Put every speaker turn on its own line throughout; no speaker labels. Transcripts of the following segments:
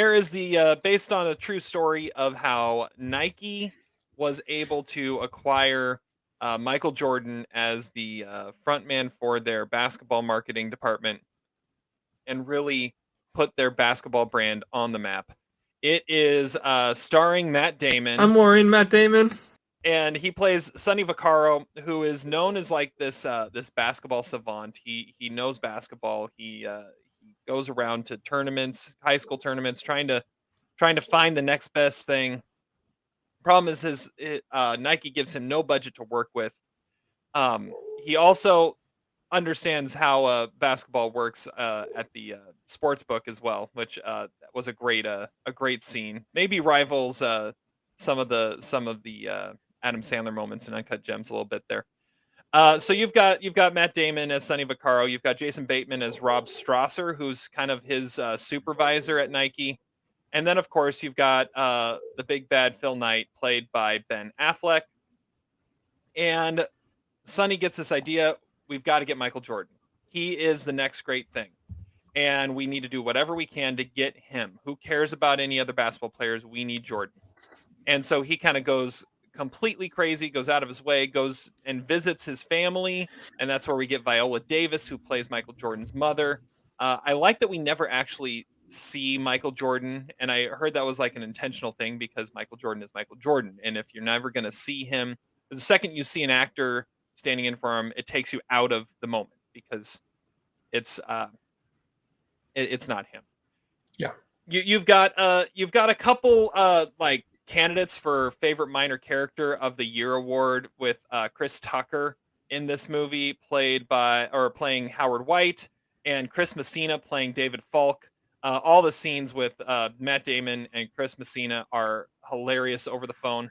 Air is the based on a true story of how Nike was able to acquire Michael Jordan as the frontman for their basketball marketing department and really put their basketball brand on the map. It is starring Matt Damon.
I'm worrying Matt Damon.
And he plays Sonny Vaccaro, who is known as like this basketball savant. He knows basketball. He goes around to tournaments, high school tournaments, trying to find the next best thing. Problem is Nike gives him no budget to work with. He also understands how basketball works at the sports book as well, which was a great scene. Maybe rivals some of the Adam Sandler moments in Uncut Gems a little bit there. So you've got Matt Damon as Sonny Vaccaro. You've got Jason Bateman as Rob Strasser, who's kind of his supervisor at Nike. And then, of course, you've got the big bad Phil Knight, played by Ben Affleck. And Sonny gets this idea: we've got to get Michael Jordan. He is the next great thing. And we need to do whatever we can to get him. Who cares about any other basketball players? We need Jordan. And so he kind of goes completely crazy, goes out of his way, goes and visits his family. And that's where we get Viola Davis, who plays Michael Jordan's mother. I like that we never actually see Michael Jordan. And I heard that was like an intentional thing because Michael Jordan is Michael Jordan. And if you're never going to see him, the second you see an actor standing in for him, it takes you out of the moment because it's not him.
Yeah.
You've got a couple like candidates for favorite minor character of the year award with Chris Tucker in this movie playing Howard White, and Chris Messina playing David Falk. All the scenes with Matt Damon and Chris Messina are hilarious over the phone.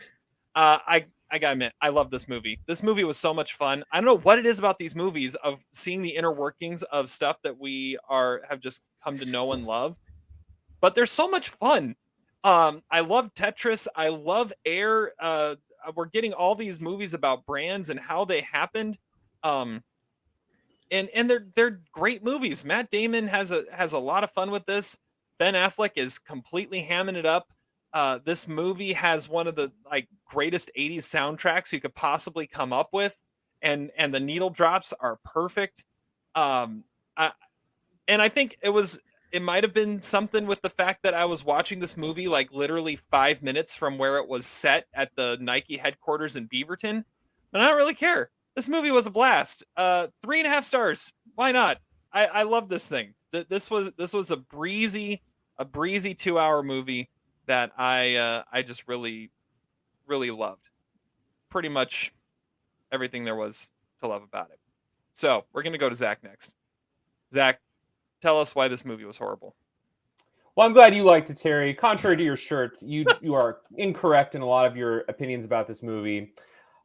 I gotta admit, I love this movie. This movie was so much fun. I don't know what it is about these movies of seeing the inner workings of stuff that we have just come to know and love, but they're so much fun. I love Tetris. I love Air. We're getting all these movies about brands and how they happened. And they're great movies. Matt Damon has a lot of fun with this. Ben Affleck is completely hamming it up. This movie has one of the like greatest 80s soundtracks you could possibly come up with, and the needle drops are perfect. And I think it might have been something with the fact that I was watching this movie like literally 5 minutes from where it was set at the Nike headquarters in Beaverton, but I don't really care. This movie was a blast. 3.5 stars. Why not? I love this thing. This was a breezy 2-hour movie that I just really, really loved. Pretty much everything there was to love about it. So we're gonna go to Zach next. Zach, tell us why this movie was horrible.
Well, I'm glad you liked it, Terry. Contrary to your shirt, you are incorrect in a lot of your opinions about this movie.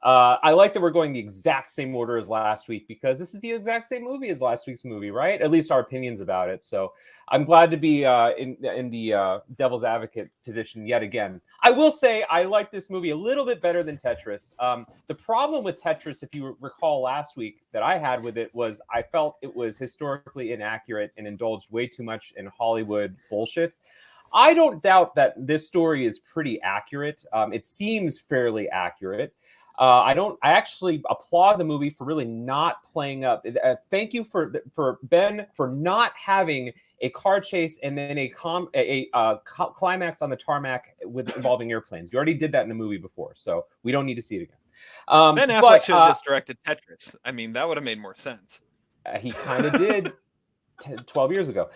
I like that we're going the exact same order as last week because this is the exact same movie as last week's movie, right? At least our opinions about it. So I'm glad to be in the devil's advocate position yet again. I will say I like this movie a little bit better than Tetris. The problem with Tetris, if you recall last week, that I had with it was I felt it was historically inaccurate and indulged way too much in Hollywood bullshit. I don't doubt that this story is pretty accurate. It seems fairly accurate. I actually applaud the movie for really not playing up. Thank you for Ben for not having a car chase and then a climax on the tarmac involving airplanes. You already did that in the movie before, so we don't need to see it again.
Ben Affleck should have just directed Tetris. I mean, that would have made more sense.
He kind of did 12 years ago.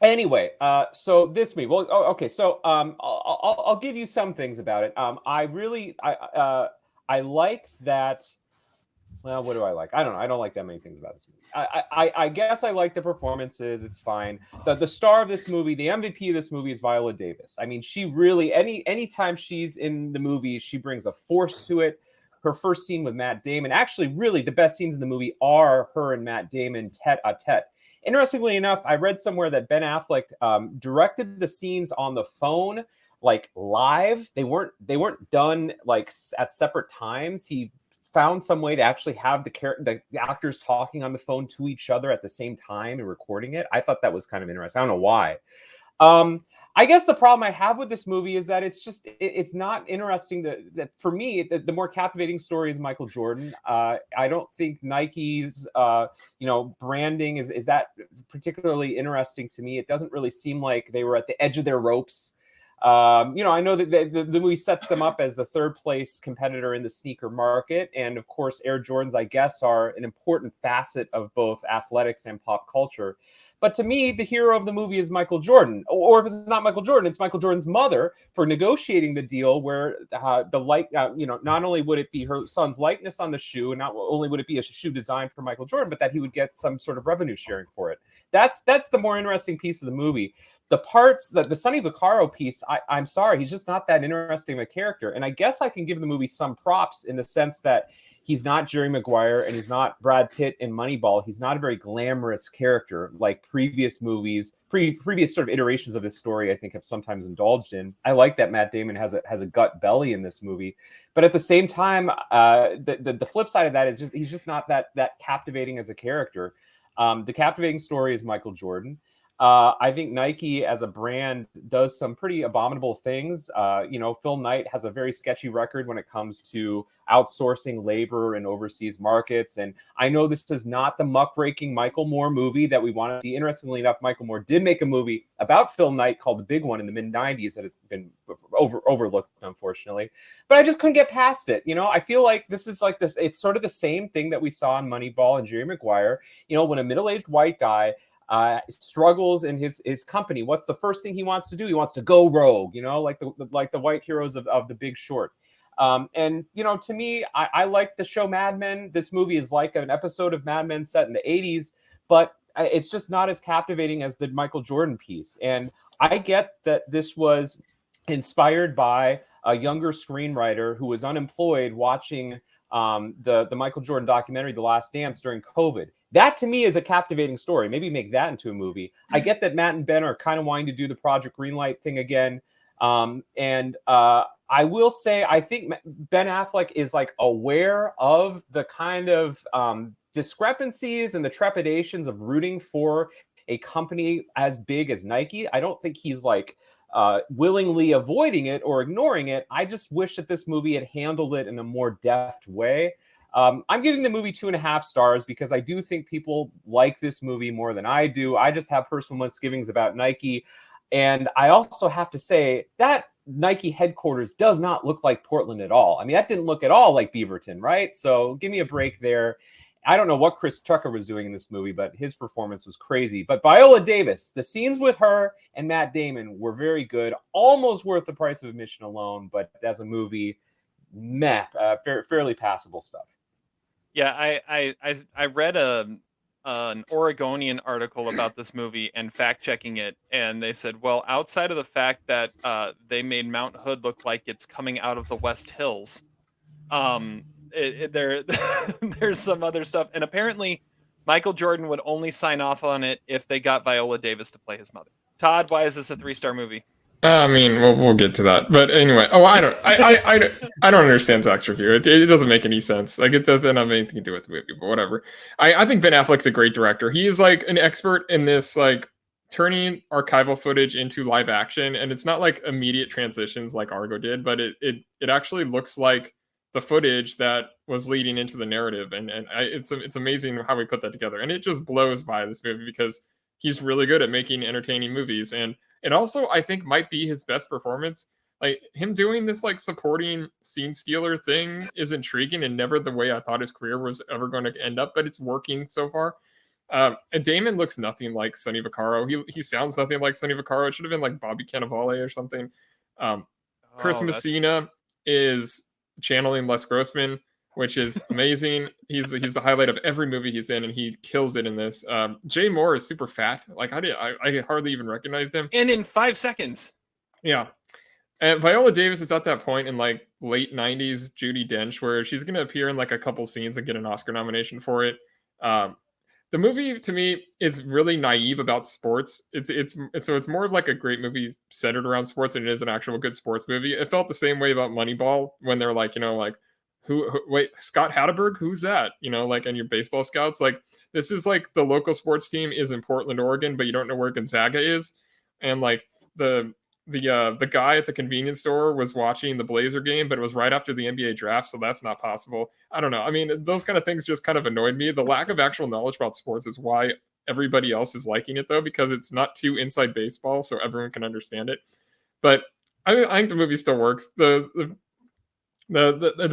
Anyway, so this movie. Well, okay. So I'll give you some things about it. I like that. Well, what do I like? I don't know. I don't like that many things about this movie. I guess I like the performances. It's fine. The star of this movie, the MVP of this movie is Viola Davis. I mean, she really, anytime she's in the movie, she brings a force to it. Her first scene with Matt Damon, actually, really, the best scenes in the movie are her and Matt Damon tete-a-tete. Interestingly enough, I read somewhere that Ben Affleck directed the scenes on the phone, like live. They weren't done like at separate times. He found some way to actually have the actors talking on the phone to each other at the same time and recording it. I thought that was kind of interesting. I don't know why. I guess the problem I have with this movie is that it's not interesting that for me, the more captivating story is Michael Jordan. I don't think Nike's branding is that particularly interesting to me. It doesn't really seem like they were at the edge of their ropes. I know that the movie sets them up as the third place competitor in the sneaker market. And of course, Air Jordans, I guess, are an important facet of both athletics and pop culture. But to me, the hero of the movie is Michael Jordan. Or if it's not Michael Jordan, it's Michael Jordan's mother for negotiating the deal where not only would it be her son's likeness on the shoe, and not only would it be a shoe designed for Michael Jordan, but that he would get some sort of revenue sharing for it. That's the more interesting piece of the movie. The parts, the Sonny Vaccaro piece, I'm sorry, he's just not that interesting of a character. And I guess I can give the movie some props in the sense that he's not Jerry Maguire and he's not Brad Pitt in Moneyball. He's not a very glamorous character like previous movies, previous sort of iterations of this story, I think, have sometimes indulged in. I like that Matt Damon has a gut belly in this movie. But at the same time, the flip side of that is he's just not that captivating as a character. The captivating story is Michael Jordan. I think Nike as a brand does some pretty abominable things. Phil Knight has a very sketchy record when it comes to outsourcing labor in overseas markets. And I know this is not the muckraking Michael Moore movie that we want to see. Interestingly enough, Michael Moore did make a movie about Phil Knight called The Big One in the mid-90s that has been overlooked, unfortunately. But I just couldn't get past it. I feel like this is like this. It's sort of the same thing that we saw in Moneyball and Jerry Maguire. When a middle-aged white guy struggles in his company, what's the first thing he wants to do? He wants to go rogue, like the white heroes of The Big Short. To me, I like the show Mad Men. This movie is like an episode of Mad Men set in the 80s, but it's just not as captivating as the Michael Jordan piece. And I get that this was inspired by a younger screenwriter who was unemployed watching the Michael Jordan documentary, The Last Dance, during COVID. That to me is a captivating story. Maybe make that into a movie. I get that Matt and Ben are kind of wanting to do the Project Greenlight thing again. I will say, I think Ben Affleck is like aware of the kind of discrepancies and the trepidations of rooting for a company as big as Nike. I don't think he's like willingly avoiding it or ignoring it. I just wish that this movie had handled it in a more deft way. I'm giving the movie 2.5 stars because I do think people like this movie more than I do. I just have personal misgivings about Nike. And I also have to say that Nike headquarters does not look like Portland at all. I mean, that didn't look at all like Beaverton, right? So give me a break there. I don't know what Chris Tucker was doing in this movie, but his performance was crazy. But Viola Davis, the scenes with her and Matt Damon were very good, almost worth the price of admission alone. But as a movie, fairly passable stuff.
Yeah, I read an Oregonian article about this movie and fact checking it, and they said, well, outside of the fact that they made Mount Hood look like it's coming out of the West Hills, there's some other stuff, and apparently Michael Jordan would only sign off on it if they got Viola Davis to play his mother. Todd, why is this a 3-star movie?
I mean, we'll get to that, but anyway. Oh, I don't understand Zach's review. It doesn't make any sense. Like, it doesn't have anything to do with the movie, but whatever. I think Ben Affleck's a great director. He is like an expert in this, like turning archival footage into live action, and it's not like immediate transitions like Argo did, but it actually looks like the footage that was leading into the narrative, and it's amazing how we put that together, and it just blows by this movie because he's really good at making entertaining movies. And it also, I think, might be his best performance. Like, him doing this like supporting scene stealer thing is intriguing and never the way I thought his career was ever going to end up, but it's working so far. And Damon looks nothing like Sonny Vaccaro. He sounds nothing like Sonny Vaccaro. It should have been like Bobby Cannavale or something. Chris Messina is channeling Les Grossman, which is amazing. He's the highlight of every movie he's in, and he kills it in this. Jay Moore is super fat. Like, I hardly even recognized him.
And in 5 seconds.
Yeah. And Viola Davis is at that point in like late 90s Judi Dench where she's going to appear in like a couple scenes and get an Oscar nomination for it. The movie, to me, is really naive about sports. It's more of like a great movie centered around sports than it is an actual good sports movie. It felt the same way about Moneyball when they're like, who wait, Scott Hatterberg, who's that? And your baseball scouts, like, this is like the local sports team is in Portland, Oregon, but you don't know where Gonzaga is. And like the the guy at the convenience store was watching the Blazer game, but it was right after the NBA draft, so that's not possible. I don't know. I mean, those kind of things just kind of annoyed me. The lack of actual knowledge about sports is why everybody else is liking it, though, because it's not too inside baseball, so everyone can understand it. But I think the movie still works. The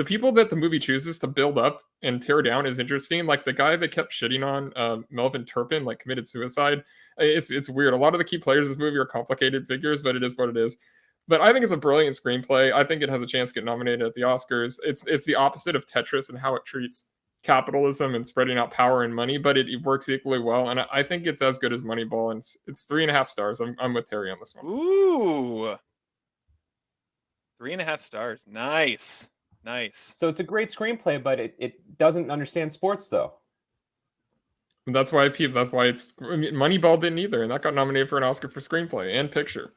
people that the movie chooses to build up and tear down is interesting. Like the guy that kept shitting on Melvin Turpin, like committed suicide. It's weird. A lot of the key players of this movie are complicated figures, but it is what it is. But I think it's a brilliant screenplay. I think it has a chance to get nominated at the Oscars. It's the opposite of Tetris and how it treats capitalism and spreading out power and money, but it works equally well. And I think it's as good as Moneyball. And it's 3.5 stars. I'm with Terry on this one.
Ooh. 3.5 stars. Nice.
So it's a great screenplay, but it doesn't understand sports, though.
And that's why it's Moneyball didn't either, and that got nominated for an Oscar for screenplay and picture.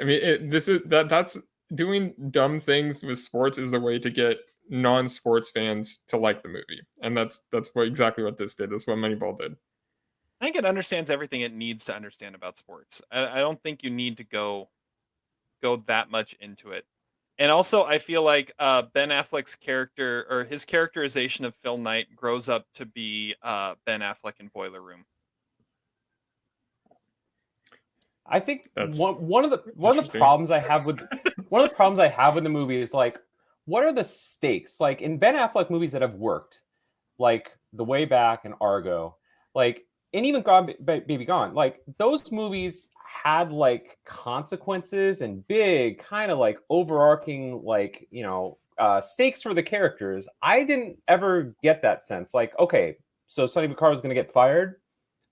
I mean, that's doing dumb things with sports is the way to get non-sports fans to like the movie, and that's exactly what this did. That's what Moneyball did.
I think it understands everything it needs to understand about sports. I don't think you need to go that much into it. And also, I feel like Ben Affleck's character, or his characterization of Phil Knight, grows up to be Ben Affleck in Boiler Room.
I think one of the problems I have with the movie is like, what are the stakes? Like in Ben Affleck movies that have worked, like The Way Back and Argo, like, and even Gone Baby Gone, like those movies had like consequences and big kind of like overarching like, you know, stakes for the characters. I didn't ever get that sense. Like, okay, so Sonny Vaccaro is going to get fired.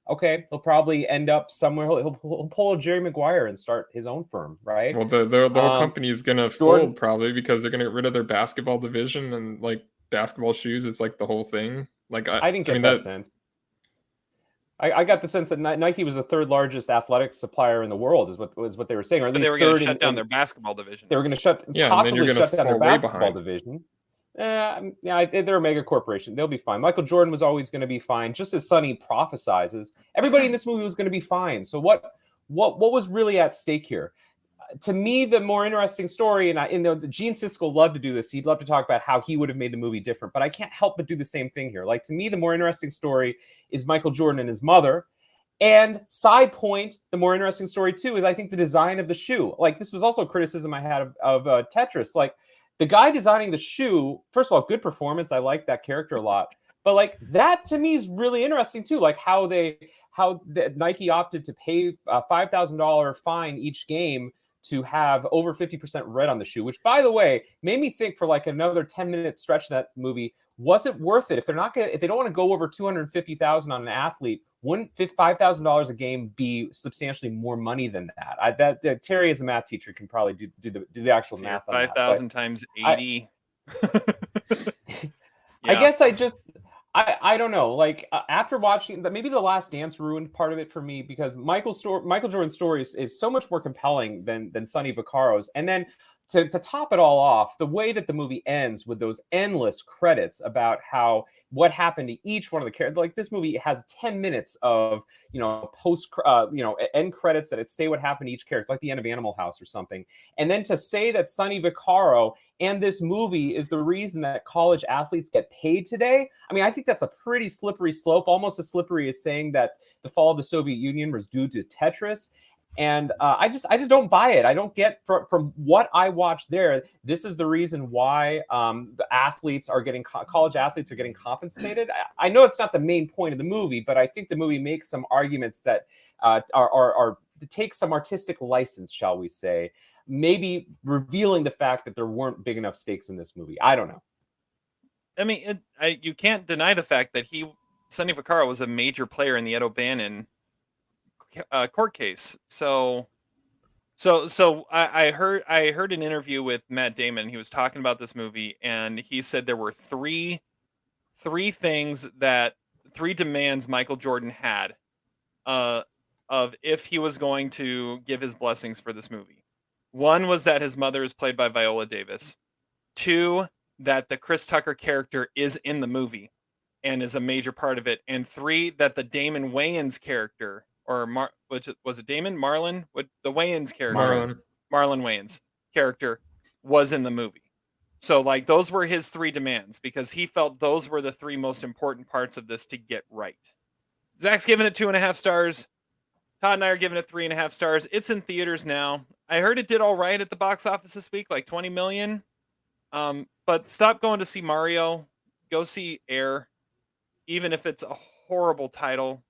Okay, he'll probably end up somewhere. He'll pull a Jerry Maguire and start his own firm, right?
Well, the whole company is going to fold probably because they're going to get rid of their basketball division, and like basketball shoes is like the whole thing. Like I didn't get that sense.
I got the sense that Nike was the third largest athletic supplier in the world, is what they were saying. Or at least
they were going to shut down their basketball division.
They were going to possibly shut down their basketball division. Yeah, they're a mega corporation. They'll be fine. Michael Jordan was always going to be fine, just as Sonny prophesizes. Everybody in this movie was going to be fine. So what was really at stake here? To me, the more interesting story, and Gene Siskel loved to do this. He'd love to talk about how he would have made the movie different, but I can't help but do the same thing here. Like, to me, the more interesting story is Michael Jordan and his mother. And side point, the more interesting story too is I think the design of the shoe. Like, this was also a criticism I had of Tetris. Like, the guy designing the shoe, first of all, good performance. I like that character a lot. But like that to me is really interesting too. Like how Nike opted to pay a $5,000 fine each game to have over 50% red on the shoe, which, by the way, made me think for like another 10-minute stretch of that movie, was it worth it? If they don't want to go over 250,000 on an athlete, wouldn't $5,000 a game be substantially more money than that? Terry, as a math teacher, can probably do the actual math.
5,000 times 80.
I guess I don't know. Like after watching that, maybe The Last Dance ruined part of it for me, because Michael Jordan's story is so much more compelling than Sonny Vaccaro's. And then to top it all off, the way that the movie ends with those endless credits about what happened to each one of the characters. Like, this movie has 10 minutes of, end credits that say what happened to each character. It's like the end of Animal House or something. And then to say that Sonny Vaccaro and this movie is the reason that college athletes get paid today, I mean, I think that's a pretty slippery slope, almost as slippery as saying that the fall of the Soviet Union was due to Tetris. And I just don't buy it. I don't get from what I watched there. This is the reason why the athletes are getting college athletes are getting compensated. I know it's not the main point of the movie, but I think the movie makes some arguments that are take some artistic license, shall we say, maybe revealing the fact that there weren't big enough stakes in this movie. I don't know.
I mean, you can't deny the fact that Sonny Vaccaro was a major player in the Ed O'Bannon court case. So I heard an interview with Matt Damon. He was talking about this movie, and he said there were three demands Michael Jordan had of if he was going to give his blessings for this movie. One was that his mother is played by Viola Davis. 2, that the Chris Tucker character is in the movie and is a major part of it. And 3, that the Damon Wayans character or which was it Damon Marlon? What the Wayans character?
Marlon.
Marlon Wayans character was in the movie. So like those were his 3 demands because he felt those were the 3 most important parts of this to get right. Zach's giving it 2.5 stars. Todd and I are giving it 3.5 stars. It's in theaters now. I heard it did all right at the box office this week, like 20 million. But stop going to see Mario. Go see Air, even if it's a horrible title.